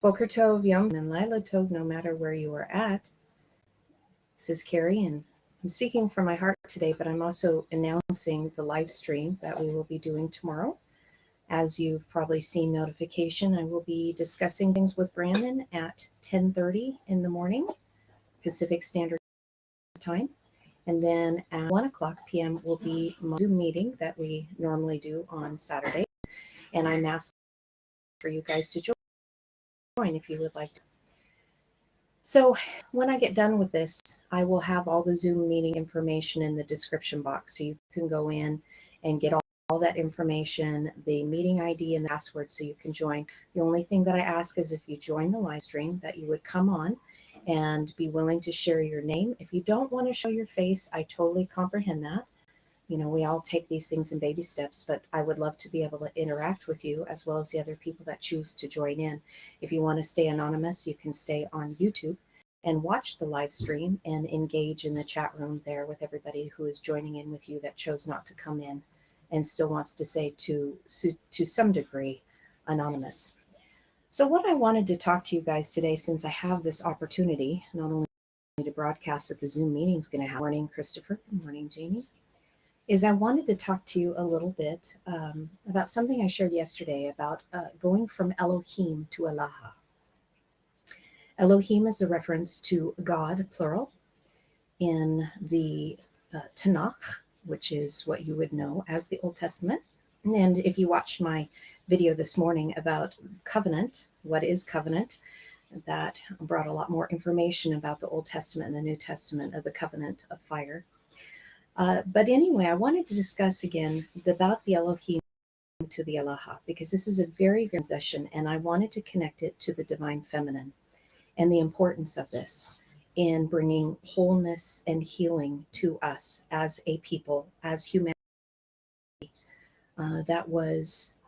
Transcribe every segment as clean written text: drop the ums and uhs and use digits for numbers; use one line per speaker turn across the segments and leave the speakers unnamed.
Boker Tov, Yom, and Lila Tov, no matter where you are at. This is Carrie, and I'm speaking from my heart today, but I'm also announcing the live stream that we will be doing tomorrow. As you've probably seen notification, I will be discussing things with Brandon at 10:30 in the morning, Pacific Standard Time. And then at 1 o'clock p.m. will be my Zoom meeting that we normally do on Saturday. And I'm asking for you guys to join if you would like to. So when I get done with this, I will have all the Zoom meeting information in the description box. So you can go in and get all that information, the meeting ID and the password so you can join. The only thing that I ask is if you join the live stream that you would come on and be willing to share your name. If you don't want to show your face, I totally comprehend that. You know, we all take these things in baby steps, but I would love to be able to interact with you as well as the other people that choose to join in. If you want to stay anonymous, you can stay on YouTube and watch the live stream and engage in the chat room there with everybody who is joining in with you that chose not to come in and still wants to say to some degree anonymous. So what I wanted to talk to you guys today, since I have this opportunity, not only to broadcast that the Zoom meeting is going to have, morning, Christopher, good morning, Jamie, is I wanted to talk to you a little bit about something I shared yesterday about going from Elohim to Allah. Elohim is a reference to God, plural, in the Tanakh, which is what you would know as the Old Testament. And if you watched my video this morning about covenant, what is covenant, that brought a lot more information about the Old Testament and the New Testament of the covenant of fire. But anyway, I wanted to discuss again about the Elohim to the Allah, because this is a very, very possession, and I wanted to connect it to the divine feminine and the importance of this in bringing wholeness and healing to us as a people, as humanity, that was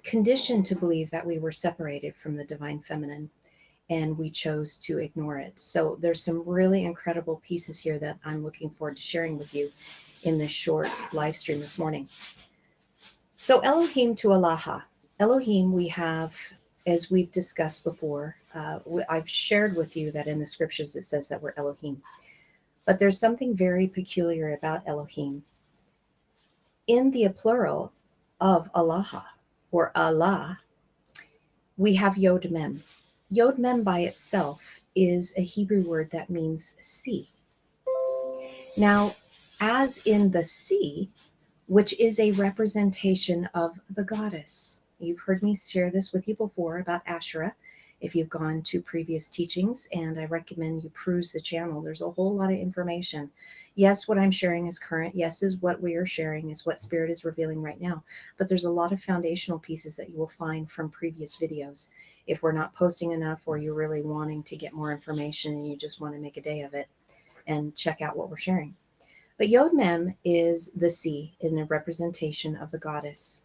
conditioned to believe that we were separated from the divine feminine, and we chose to ignore it. So there's some really incredible pieces here that I'm looking forward to sharing with you in this short live stream this morning. So Elohim to Allah. Elohim, we have, as we've discussed before, I've shared with you that in the scriptures it says that we're Elohim. But there's something very peculiar about Elohim. In the plural of Allah, or Allah, we have Yod Mem. Yod Mem by itself is a Hebrew word that means sea. Now, as in the sea, which is a representation of the goddess. You've heard me share this with you before about Asherah, if you've gone to previous teachings, and I recommend you peruse the channel. There's a whole lot of information. Yes, what I'm sharing is current. Yes, is what we are sharing is what Spirit is revealing right now. But there's a lot of foundational pieces that you will find from previous videos. If we're not posting enough, or you're really wanting to get more information and you just want to make a day of it and check out what we're sharing. But Yod Mem is the sea in the representation of the goddess.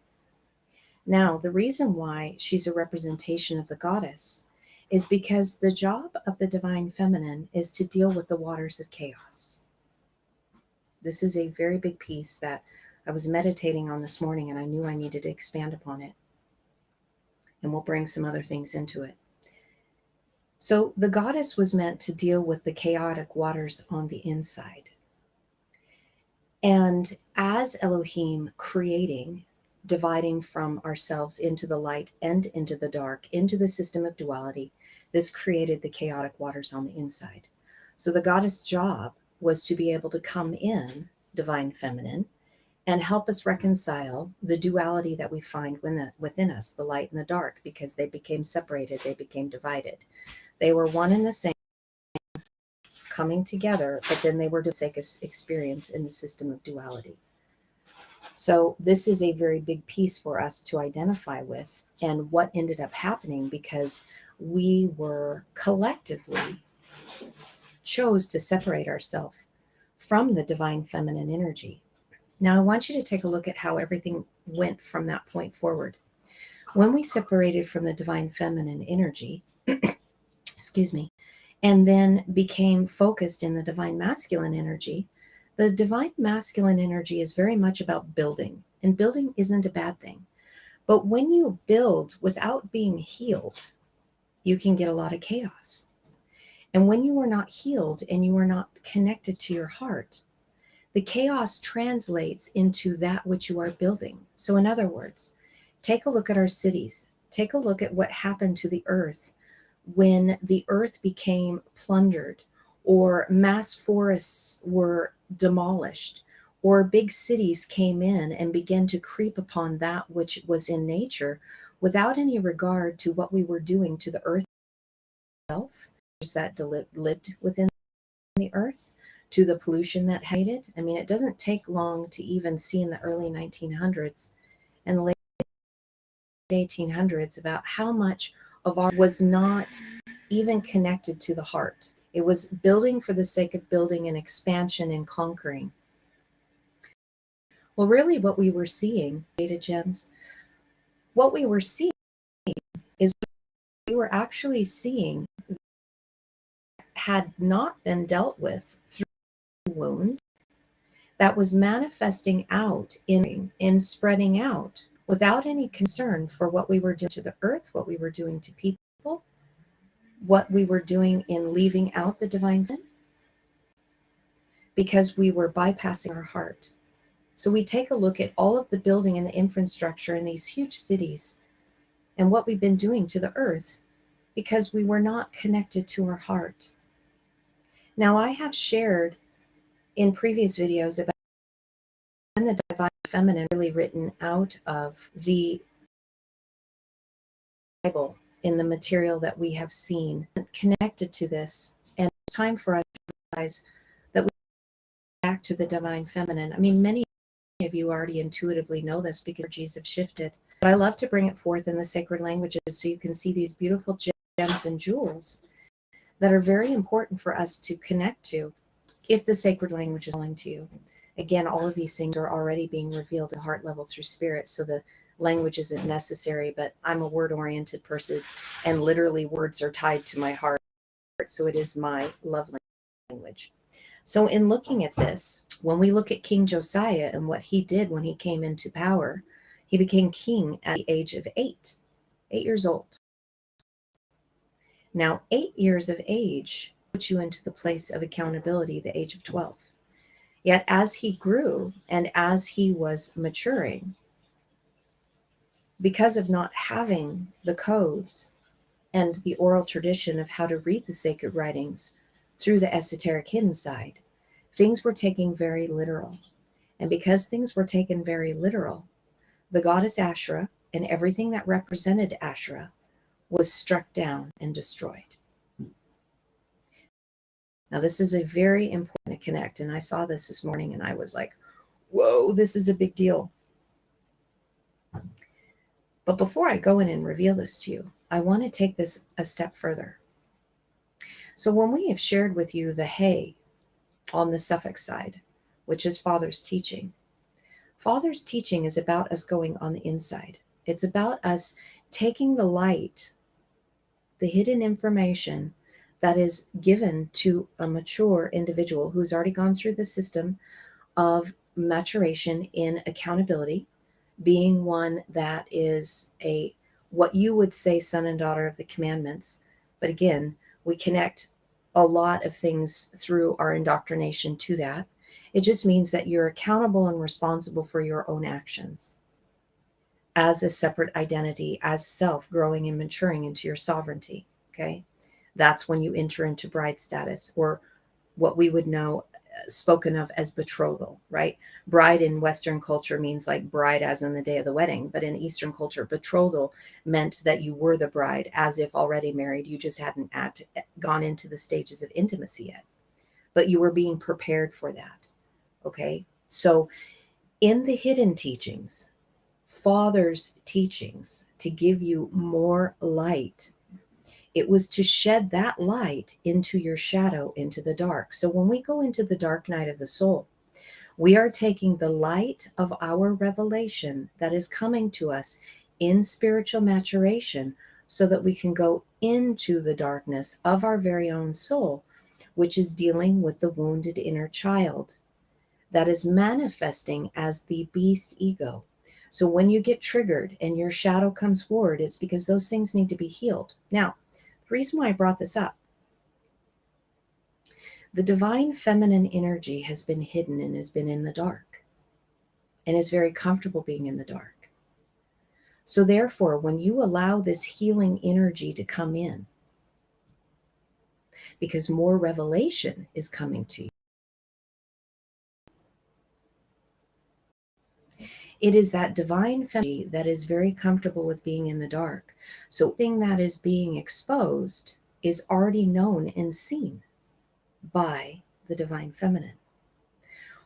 Now, the reason why she's a representation of the goddess is because the job of the divine feminine is to deal with the waters of chaos. This is a very big piece that I was meditating on this morning, and I knew I needed to expand upon it. And we'll bring some other things into it. So the goddess was meant to deal with the chaotic waters on the inside. And as Elohim creating, dividing from ourselves into the light and into the dark, into the system of duality, this created the chaotic waters on the inside. So the goddess' job was to be able to come in, divine feminine, and help us reconcile the duality that we find within us, the light and the dark, because they became separated, they became divided. They were one and the same, coming together, but then they were to sake of experience in the system of duality. So this is a very big piece for us to identify with, and what ended up happening because we were collectively chose to separate ourselves from the divine feminine energy. Now I want you to take a look at how everything went from that point forward. When we separated from the divine feminine energy, excuse me, and then became focused in the divine masculine energy, the divine masculine energy is very much about building, and building isn't a bad thing. But when you build without being healed, you can get a lot of chaos. And when you are not healed and you are not connected to your heart, the chaos translates into that which you are building. So in other words, take a look at our cities. Take a look at what happened to the earth when the earth became plundered, or mass forests were demolished, or big cities came in and began to creep upon that which was in nature without any regard to what we were doing to the earth itself, that lived within the earth, to the pollution that hated. I mean, it doesn't take long to even see in the early 1900s and the late 1800s about how much of our was not even connected to the heart. It was building for the sake of building and expansion and conquering. Well, really what we were seeing, Beta Gems, what we were seeing is we were actually seeing had not been dealt with through wounds, that was manifesting out in spreading out without any concern for what we were doing to the earth, what we were doing to people, what we were doing in leaving out the divine feminine, because we were bypassing our heart. So we take a look at all of the building and the infrastructure in these huge cities and what we've been doing to the earth because we were not connected to our heart. Now, I have shared in previous videos about when the divine feminine really written out of the Bible in the material that we have seen connected to this. And it's time for us to realize that we go back to the divine feminine. I mean, many of you already intuitively know this because energies have shifted, but I love to bring it forth in the sacred languages so you can see these beautiful gems and jewels that are very important for us to connect to if the sacred language is calling to you. Again, all of these things are already being revealed at heart level through spirit, so the language isn't necessary, but I'm a word-oriented person, and literally words are tied to my heart, so it is my love language. So in looking at this, when we look at King Josiah and what he did when he came into power, he became king at the age of 8 years old. Now, 8 years of age puts you into the place of accountability, the age of 12. Yet as he grew and as he was maturing, because of not having the codes and the oral tradition of how to read the sacred writings through the esoteric hidden side, things were taken very literal. And because things were taken very literal, the goddess Asherah and everything that represented Asherah was struck down and destroyed. Now, this is a very important to connect. And I saw this morning and I was like, whoa, this is a big deal. But before I go in and reveal this to you, I want to take this a step further. So when we have shared with you the hay on the suffix side, which is Father's teaching, Father's teaching is about us going on the inside. It's about us taking the light, the hidden information that is given to a mature individual who's already gone through the system of maturation in accountability, being one that is a what you would say son and daughter of the commandments. But again, we connect a lot of things through our indoctrination to that. It just means that you're accountable and responsible for your own actions as a separate identity, as self growing and maturing into your sovereignty. Okay. That's when you enter into bride status, or what we would know spoken of as betrothal, right? Bride in Western culture means like bride as in the day of the wedding, but in Eastern culture, betrothal meant that you were the bride as if already married. You just hadn't gone into the stages of intimacy yet, but you were being prepared for that. Okay. So in the hidden teachings, Father's teachings to give you more light, it was to shed that light into your shadow, into the dark. So when we go into the dark night of the soul, we are taking the light of our revelation that is coming to us in spiritual maturation so that we can go into the darkness of our very own soul, which is dealing with the wounded inner child that is manifesting as the beast ego. So when you get triggered and your shadow comes forward, it's because those things need to be healed. Now, The reason why I brought this up, the divine feminine energy has been hidden and has been in the dark and is very comfortable being in the dark. So therefore, when you allow this healing energy to come in, because more revelation is coming to you, it is that divine feminine that is very comfortable with being in the dark. So everything that is being exposed is already known and seen by the divine feminine.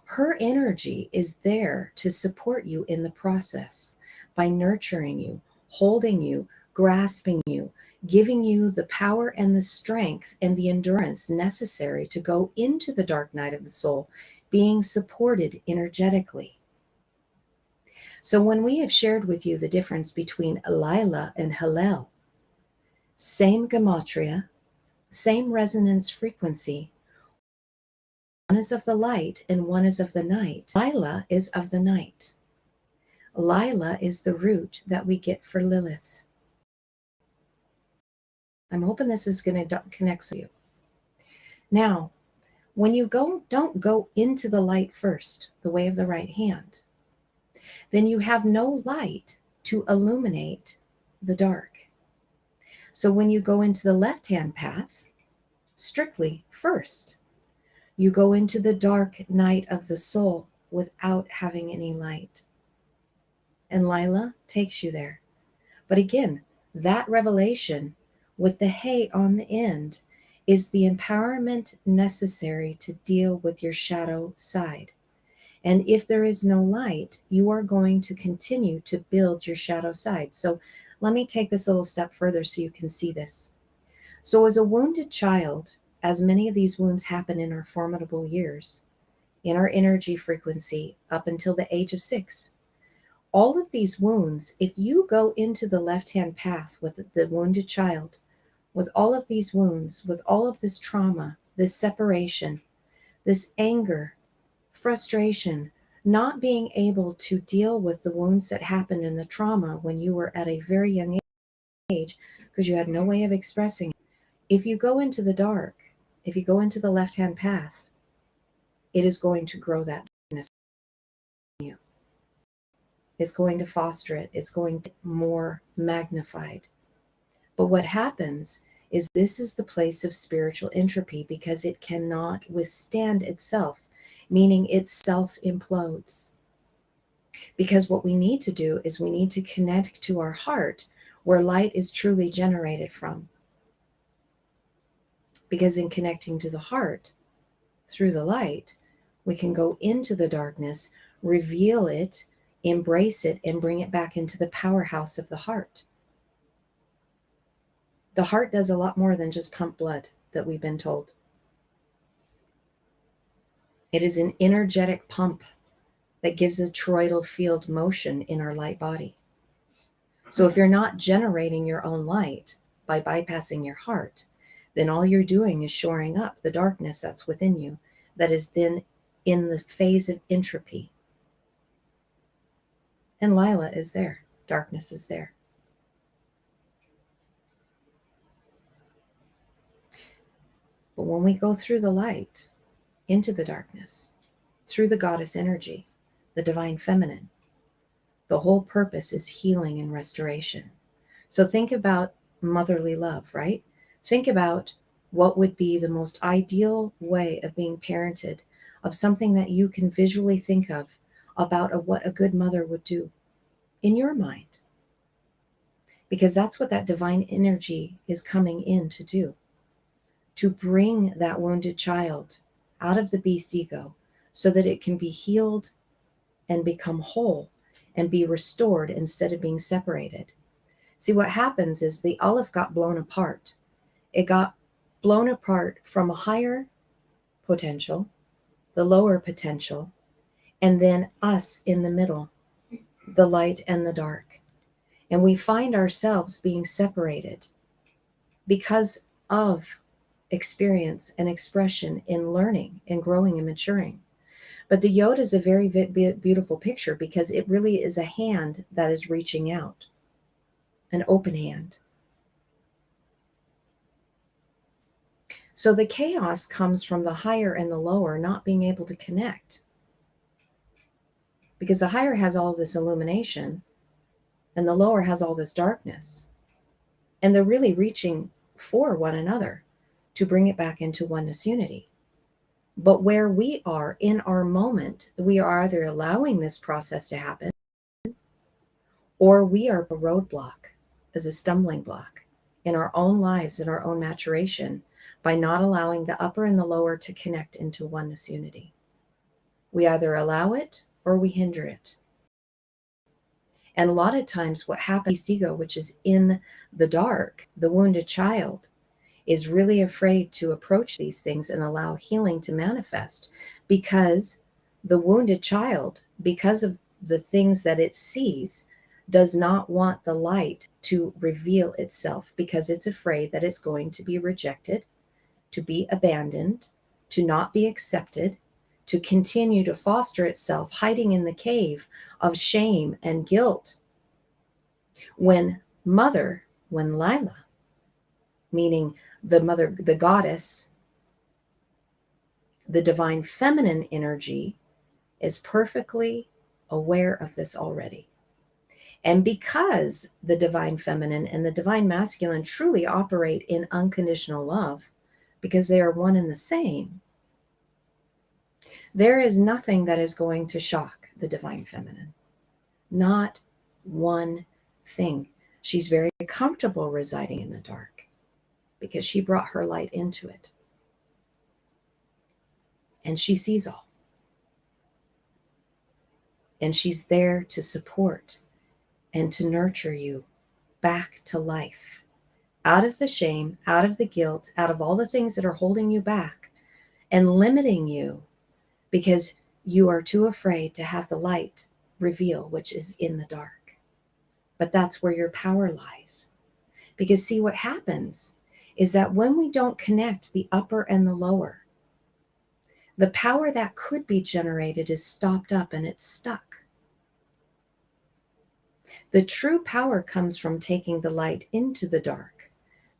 Her energy is there to support you in the process by nurturing you, holding you, grasping you, giving you the power and the strength and the endurance necessary to go into the dark night of the soul, being supported energetically. So when we have shared with you the difference between Lila and Hillel, same gematria, same resonance frequency, one is of the light and one is of the night. Lila is of the night. Lila is the root that we get for Lilith. I'm hoping this is going to connect to you. Now, when you don't go into the light first, the way of the right hand, then you have no light to illuminate the dark. So when you go into the left-hand path, strictly first, you go into the dark night of the soul without having any light. And Lila takes you there. But again, that revelation with the hay on the end is the empowerment necessary to deal with your shadow side. And if there is no light, you are going to continue to build your shadow side. So let me take this a little step further so you can see this. So as a wounded child, as many of these wounds happen in our formidable years, in our energy frequency up until the age of 6, all of these wounds, if you go into the left-hand path with the wounded child, with all of these wounds, with all of this trauma, this separation, this anger, frustration, not being able to deal with the wounds that happened in the trauma when you were at a very young age because you had no way of expressing it. If you go into the dark, if you go into the left-hand path, it is going to grow that darkness in you. It's going to foster it. It's going to be more magnified. But what happens is this is the place of spiritual entropy because it cannot withstand itself, meaning it self-implodes. Because what we need to do is we need to connect to our heart where light is truly generated from. Because in connecting to the heart through the light, we can go into the darkness, reveal it, embrace it, and bring it back into the powerhouse of the heart. The heart does a lot more than just pump blood that we've been told. It is an energetic pump that gives a toroidal field motion in our light body. So if you're not generating your own light by bypassing your heart, then all you're doing is shoring up the darkness that's within you that is then in the phase of entropy. And Lila is there. Darkness is there. But when we go through the light, into the darkness, through the goddess energy, the divine feminine, the whole purpose is healing and restoration. So think about motherly love, right? Think about what would be the most ideal way of being parented, of something that you can visually think of about what a good mother would do in your mind. Because that's what that divine energy is coming in to do, to bring that wounded child out of the beast ego so that it can be healed and become whole and be restored instead of being separated. See, what happens is the Aleph got blown apart. It got blown apart from a higher potential, the lower potential, and then us in the middle, the light and the dark. And we find ourselves being separated because of experience and expression in learning and growing and maturing. But the Yod is a very beautiful picture because it really is a hand that is reaching out, an open hand. So the chaos comes from the higher and the lower not being able to connect. Because the higher has all this illumination and the lower has all this darkness. And they're really reaching for one another to bring it back into oneness unity. But where we are in our moment, we are either allowing this process to happen or we are a roadblock, as a stumbling block in our own lives, in our own maturation, by not allowing the upper and the lower to connect into oneness unity. We either allow it or we hinder it. And a lot of times what happens, ego, which is in the dark, the wounded child, is really afraid to approach these things and allow healing to manifest, because the wounded child, because of the things that it sees, does not want the light to reveal itself, because it's afraid that it's going to be rejected, to be abandoned, to not be accepted, to continue to foster itself, hiding in the cave of shame and guilt. When Lila, meaning the mother, the goddess, the divine feminine energy, is perfectly aware of this already. And because the divine feminine and the divine masculine truly operate in unconditional love, because they are one and the same, there is nothing that is going to shock the divine feminine. Not one thing. She's very comfortable residing in the dark because she brought her light into it. And she sees all. And she's there to support and to nurture you back to life. Out of the shame, out of the guilt, out of all the things that are holding you back and limiting you because you are too afraid to have the light reveal which is in the dark. But that's where your power lies. Because see, what happens is that when we don't connect the upper and the lower, the power that could be generated is stopped up and it's stuck. The true power comes from taking the light into the dark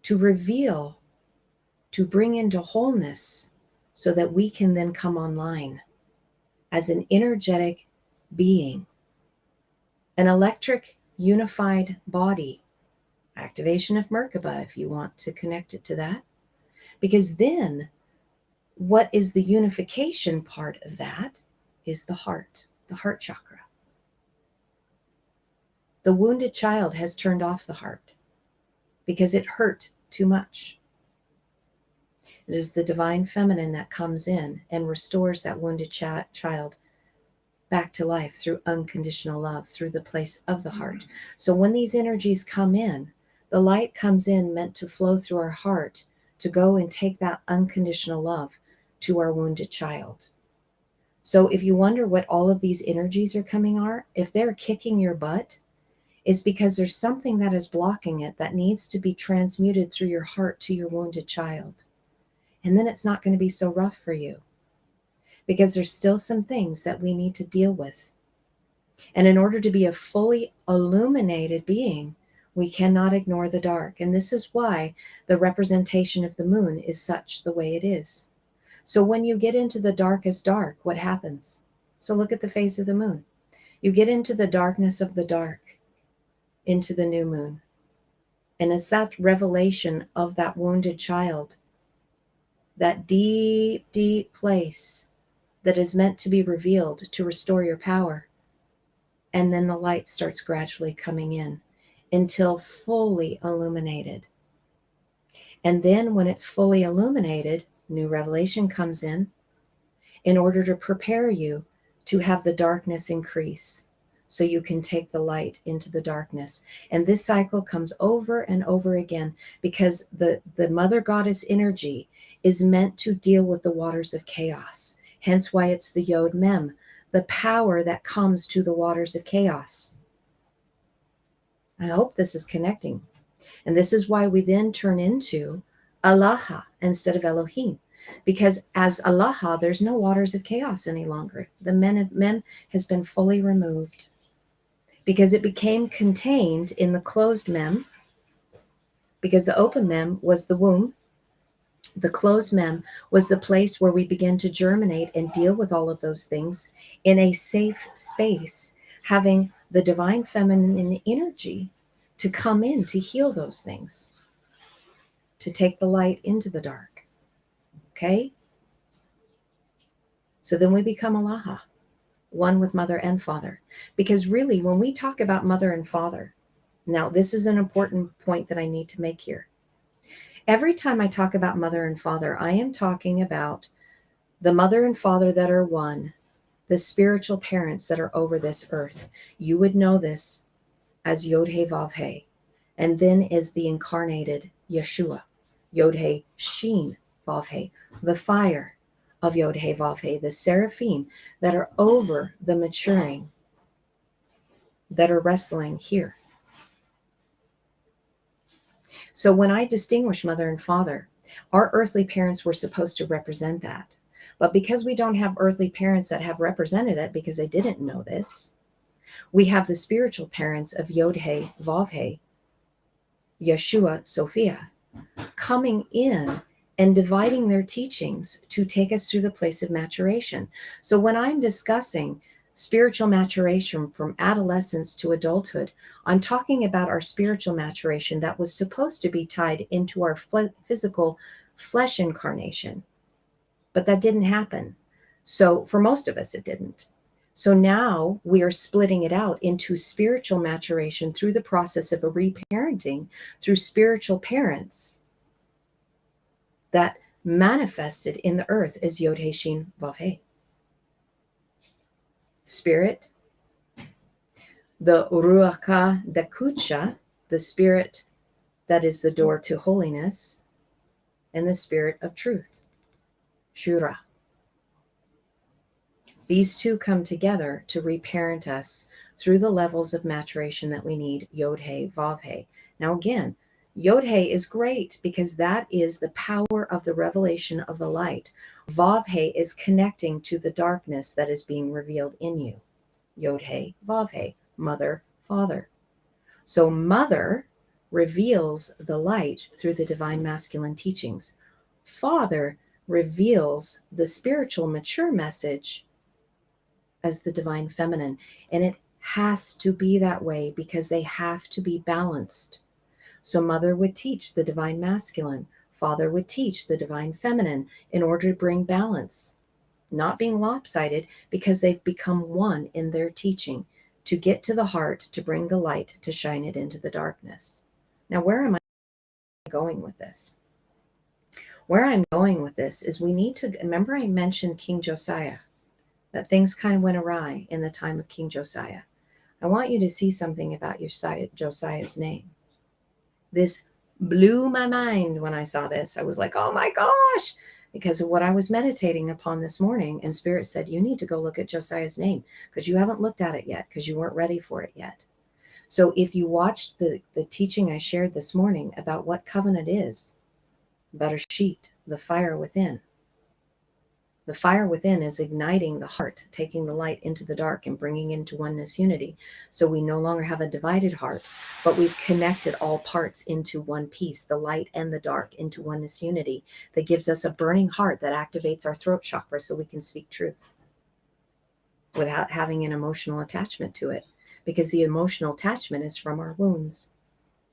to reveal, to bring into wholeness, so that we can then come online as an energetic being, an electric unified body. Activation of Merkaba, if you want to connect it to that. Because then what is the unification part of that is the heart chakra. The wounded child has turned off the heart because it hurt too much. It is the divine feminine that comes in and restores that wounded child back to life through unconditional love, through the place of the heart. So when these energies come in, the light comes in meant to flow through our heart, to go and take that unconditional love to our wounded child. So if you wonder what all of these energies are coming are, if they're kicking your butt, is because there's something that is blocking it that needs to be transmuted through your heart to your wounded child. And then it's not going to be so rough for you, because there's still some things that we need to deal with. And in order to be a fully illuminated being, we cannot ignore the dark. And this is why the representation of the moon is such the way it is. So when you get into the darkest dark, what happens? So look at the face of the moon. You get into the darkness of the dark, into the new moon. And it's that revelation of that wounded child, that deep, deep place that is meant to be revealed to restore your power. And then the light starts gradually coming in until fully illuminated. And then when it's fully illuminated, new revelation comes in order to prepare you to have the darkness increase, so you can take the light into the darkness. And this cycle comes over and over again, because the mother goddess energy is meant to deal with the waters of chaos. Hence why it's the Yod Mem, the power that comes to the waters of chaos. I hope this is connecting. And this is why we then turn into Allah instead of Elohim. Because as Allah, there's no waters of chaos any longer. The Mem has been fully removed, because it became contained in the closed Mem, because the open Mem was the womb, The closed mem was the place where we begin to germinate and deal with all of those things in a safe space, having the divine feminine energy to come in to heal those things, to take the light into the dark. Okay? So then we become Alaha, one with mother and father. Because really, when we talk about mother and father, now this is an important point that I need to make here. Every time I talk about mother and father, I am talking about the mother and father that are one, the spiritual parents that are over this earth. You would know this as Yod He Vav He, and then is the incarnated Yeshua, Yod He Shin Vav He, the fire of Yod He Vav He, the seraphim that are over the maturing, that are wrestling here. So when I distinguish mother and father, our earthly parents were supposed to represent that. But because we don't have earthly parents that have represented it because they didn't know this, we have the spiritual parents of Yod He, Vav He, Yeshua, Sophia, coming in and dividing their teachings to take us through the place of maturation. So when I'm discussing spiritual maturation from adolescence to adulthood, I'm talking about our spiritual maturation that was supposed to be tied into our physical flesh incarnation. But that didn't happen. So for most of us, it didn't. So now we are splitting it out into spiritual maturation through the process of a reparenting through spiritual parents that manifested in the earth as Yod He Shin Vav He. Spirit, the Ruach Dakucha, the spirit that is the door to holiness, and the spirit of truth, Shura. These two come together to reparent us through the levels of maturation that we need, Yod He, Vav He. Now again, Yod He is great because that is the power of the revelation of the light. Vav He is connecting to the darkness that is being revealed in you. Yod He, Vav He, mother, father. So mother reveals the light through the divine masculine teachings. Father reveals the spiritual mature message as the divine feminine. And it has to be that way because they have to be balanced. So mother would teach the divine masculine, father would teach the divine feminine in order to bring balance, not being lopsided because they've become one in their teaching to get to the heart, to bring the light, to shine it into the darkness. Now, where am I going with this? Where I'm going with this is we need to remember I mentioned King Josiah, that things kind of went awry in the time of King Josiah. I want you to see something about Josiah's name. This blew my mind when I saw this. I was like, oh my gosh, because of what I was meditating upon this morning. And Spirit said, you need to go look at Josiah's name because you haven't looked at it yet because you weren't ready for it yet. So if you watched the teaching I shared this morning about what covenant is, Bereshit, the fire within. The fire within is igniting the heart, taking the light into the dark and bringing into oneness unity. So we no longer have a divided heart, but we've connected all parts into one piece, the light and the dark into oneness unity that gives us a burning heart that activates our throat chakra so we can speak truth without having an emotional attachment to it. Because the emotional attachment is from our wounds,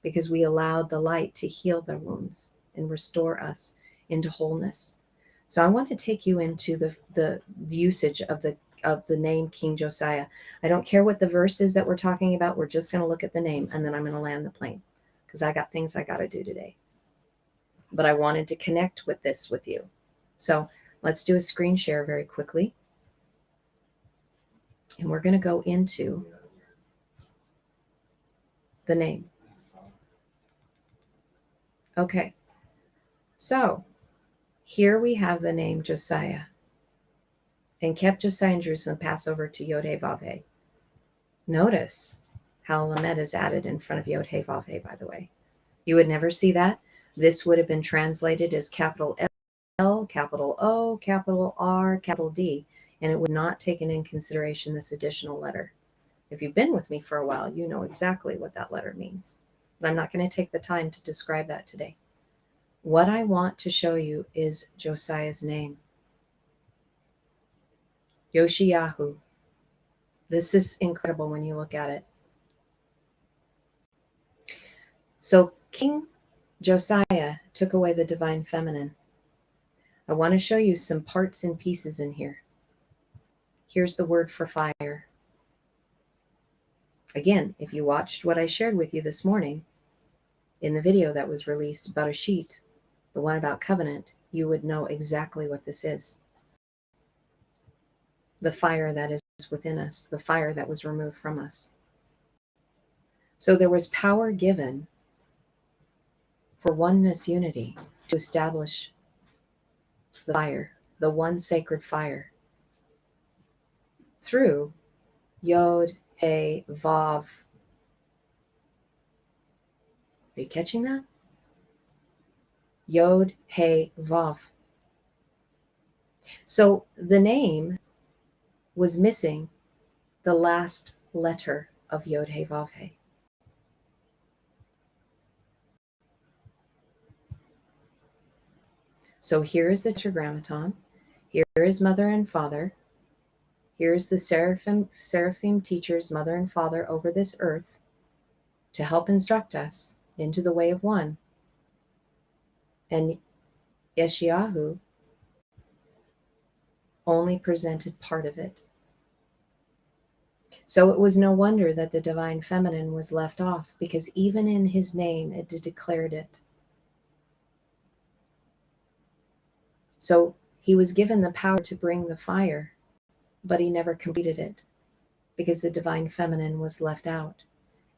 because we allowed the light to heal the wounds and restore us into wholeness. So I want to take you into the usage of the name King Josiah. I don't care what the verse is that we're talking about. We're just going to look at the name, and then I'm going to land the plane because I got things I got to do today. But I wanted to connect with this with you. So let's do a screen share very quickly. And we're going to go into the name. Okay. So here we have the name Josiah. And kept Josiah in Jerusalem, Passover to Yod He Vav He. Notice how Lamed is added in front of Yod He Vav He, by the way. You would never see that. This would have been translated as capital L, capital O, capital R, capital D, and it would not take in consideration this additional letter. If you've been with me for a while, you know exactly what that letter means. But I'm not going to take the time to describe that today. What I want to show you is Josiah's name. Yoshiyahu. This is incredible when you look at it. So King Josiah took away the divine feminine. I want to show you some parts and pieces in here. Here's the word for fire. Again, if you watched what I shared with you this morning in the video that was released about a sheet, the one about covenant, you would know exactly what this is. The fire that is within us, the fire that was removed from us. So there was power given for oneness unity to establish the fire, the one sacred fire, through Yod, He, Vav. Are you catching that? Yod, He, Vav. So the name was missing the last letter of Yod, He, Vav, He. So here is the Tetragrammaton. Here is mother and father. Here's the seraphim teachers, mother and father over this earth to help instruct us into the way of one. And Yeshayahu only presented part of it. So it was no wonder that the divine feminine was left off, because even in his name it declared it. So he was given the power to bring the fire, but he never completed it because the divine feminine was left out.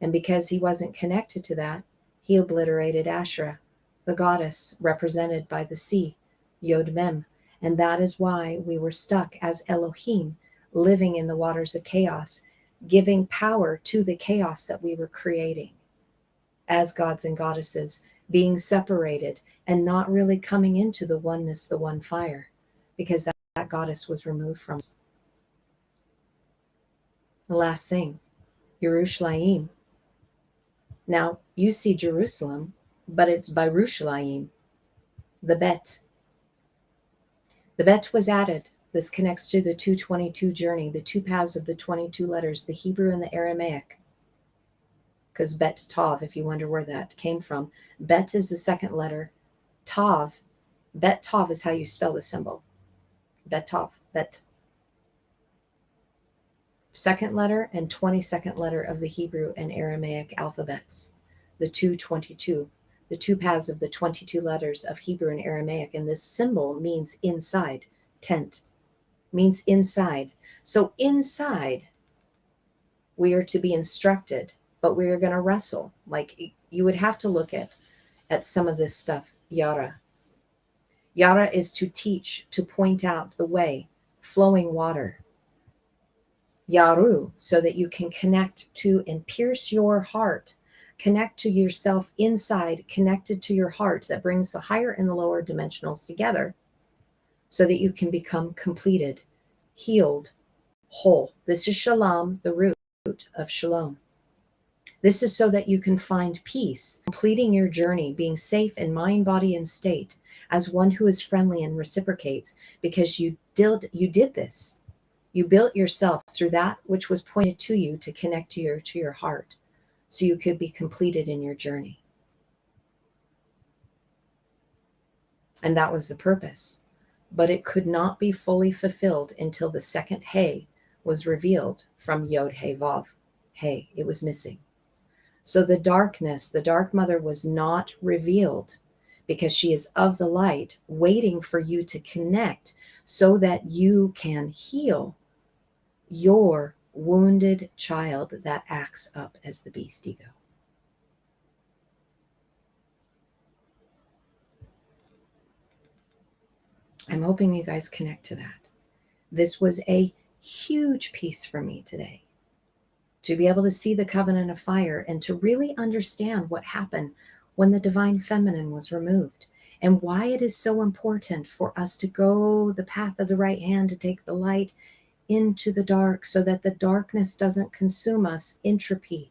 And because he wasn't connected to that, he obliterated Asherah, the goddess represented by the sea, Yod Mem. And that is why we were stuck as Elohim, living in the waters of chaos, giving power to the chaos that we were creating as gods and goddesses, being separated and not really coming into the oneness, the one fire, because that goddess was removed from us. The last thing, Yerushalayim. Now, you see Jerusalem, but it's Birushalayim, the Bet. The Bet was added. This connects to the 222 journey, the two paths of the 22 letters, the Hebrew and the Aramaic. Because Bet Tav, if you wonder where that came from, Bet is the second letter. Tav, Bet Tav is how you spell the symbol. Bet Tav, Bet. Second letter and 22nd letter of the Hebrew and Aramaic alphabets, the 222, the two paths of the 22 letters of Hebrew and Aramaic. And this symbol means inside, tent, means inside. So inside, we are to be instructed, but we are going to wrestle. Like you would have to look at some of this stuff. Yara. Yara is to teach, to point out the way, flowing water. Yaru, so that you can connect to and pierce your heart, connect to yourself inside, connected to your heart, that brings the higher and the lower dimensionals together, so that you can become completed, healed, whole. This is shalom, the root of shalom. This is so that you can find peace, completing your journey, being safe in mind, body, and state, as one who is friendly and reciprocates, because you did this. You built yourself through that which was pointed to you to connect to your heart, so you could be completed in your journey. And that was the purpose. But it could not be fully fulfilled until the second He was revealed from Yod He Vav He. It was missing. So the darkness, the dark mother, was not revealed, because she is of the light, waiting for you to connect so that you can heal your wounded child that acts up as the beast ego. I'm hoping you guys connect to that. This was a huge piece for me today, to be able to see the covenant of fire and to really understand what happened when the divine feminine was removed, and why it is so important for us to go the path of the right hand, to take the light into the dark, so that the darkness doesn't consume us. Entropy.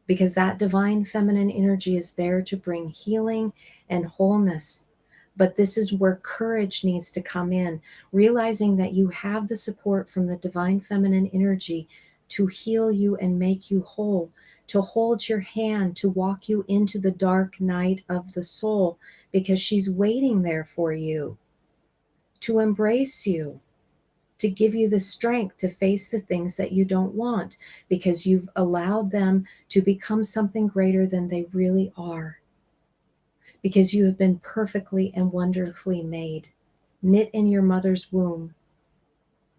because that divine feminine energy is there to bring healing and wholeness. But this is where courage needs to come in, realizing that you have the support from the divine feminine energy to heal you and make you whole, to hold your hand, to walk you into the dark night of the soul, because she's waiting there for you, to embrace you, to give you the strength to face the things that you don't want, because you've allowed them to become something greater than they really are, because you have been perfectly and wonderfully made, knit in your mother's womb,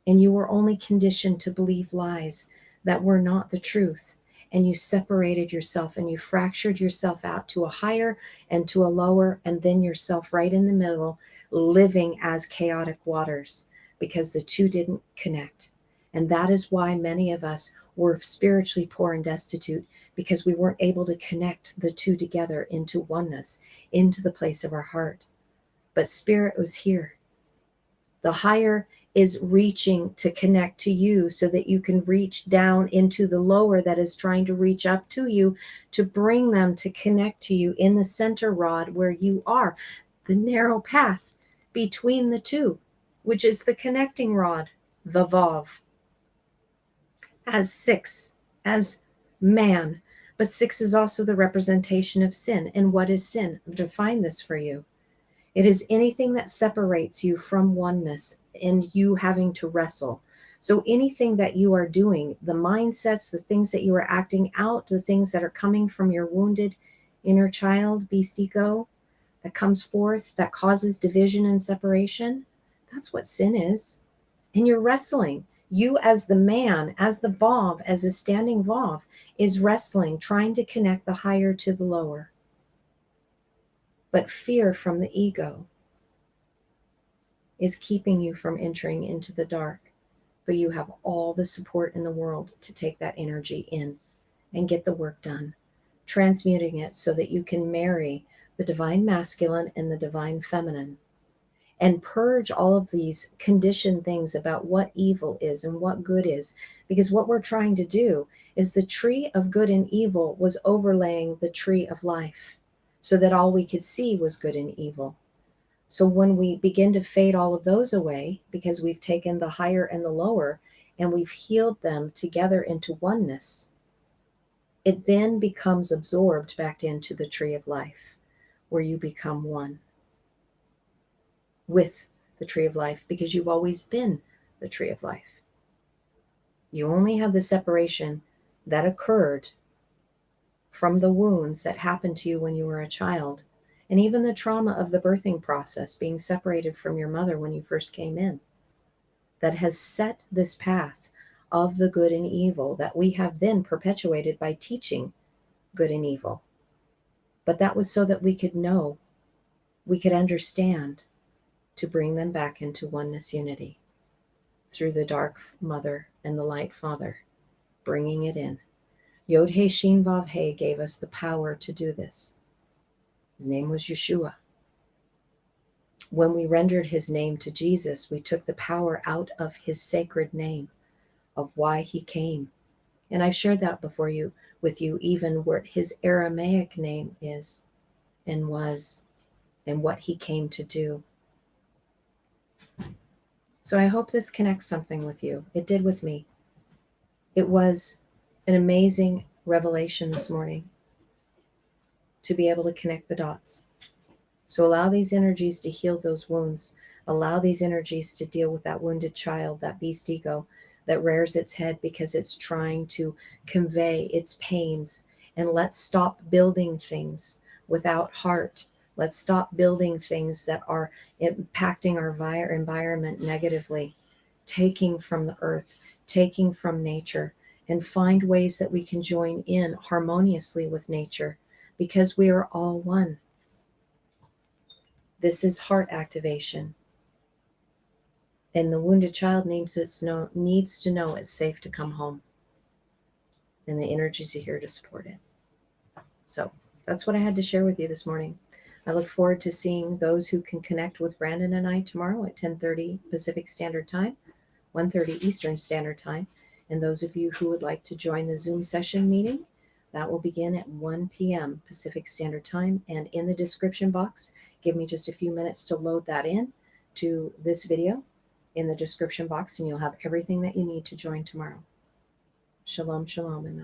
and you were only conditioned to believe lies that were not the truth. And you separated yourself and you fractured yourself out to a higher and to a lower, and then yourself right in the middle, living as chaotic waters, because the two didn't connect. And that is why many of us were spiritually poor and destitute, because we weren't able to connect the two together into oneness, into the place of our heart. But Spirit was here. The higher is reaching to connect to you so that you can reach down into the lower that is trying to reach up to you, to bring them to connect to you in the center rod where you are, the narrow path between the two, which is the connecting rod, the Vav. As six, as man, but six is also the representation of sin. And what is sin? I've defined this for you. It is anything that separates you from oneness and you having to wrestle. So anything that you are doing, the mindsets, the things that you are acting out, the things that are coming from your wounded inner child, beast ego, that comes forth, that causes division and separation, that's what sin is. And you're wrestling. You as the man, as the Vav, as a standing Vav, is wrestling, trying to connect the higher to the lower. But fear from the ego is keeping you from entering into the dark. But you have all the support in the world to take that energy in and get the work done, transmuting it so that you can marry the divine masculine and the divine feminine, and purge all of these conditioned things about what evil is and what good is. Because what we're trying to do is the tree of good and evil was overlaying the tree of life, so that all we could see was good and evil. So when we begin to fade all of those away, because we've taken the higher and the lower and we've healed them together into oneness, it then becomes absorbed back into the tree of life, where you become one with the tree of life, because you've always been the tree of life. You only have the separation that occurred from the wounds that happened to you when you were a child, and even the trauma of the birthing process, being separated from your mother when you first came in, that has set this path of the good and evil that we have then perpetuated by teaching good and evil. But that was so that we could know, we could understand, to bring them back into oneness unity through the dark mother and the light father, bringing it in. Yod He Shin Vav He gave us the power to do this. His name was Yeshua. When we rendered his name to Jesus, we took the power out of his sacred name, of why he came. And I've shared that before with you, even what his Aramaic name is and was, and what he came to do. So I hope this connects something with you. It did with me. It was an amazing revelation this morning to be able to connect the dots. So allow these energies to heal those wounds. Allow these energies to deal with that wounded child, that beast ego that rears its head because it's trying to convey its pains. And let's stop building things without heart. Let's stop building things that are impacting our environment negatively, taking from the earth, taking from nature, and find ways that we can join in harmoniously with nature, because we are all one. This is heart activation. And the wounded child needs to know it's safe to come home. And the energies are here to support it. So that's what I had to share with you this morning. I look forward to seeing those who can connect with Brandon and I tomorrow at 10:30 Pacific Standard Time, 1:30 Eastern Standard Time. And those of you who would like to join the Zoom session meeting, That will begin at 1 p.m. Pacific Standard Time. And in the description box, give me just a few minutes to load that in to this video in the description box, and you'll have everything that you need to join tomorrow. Shalom, shalom, and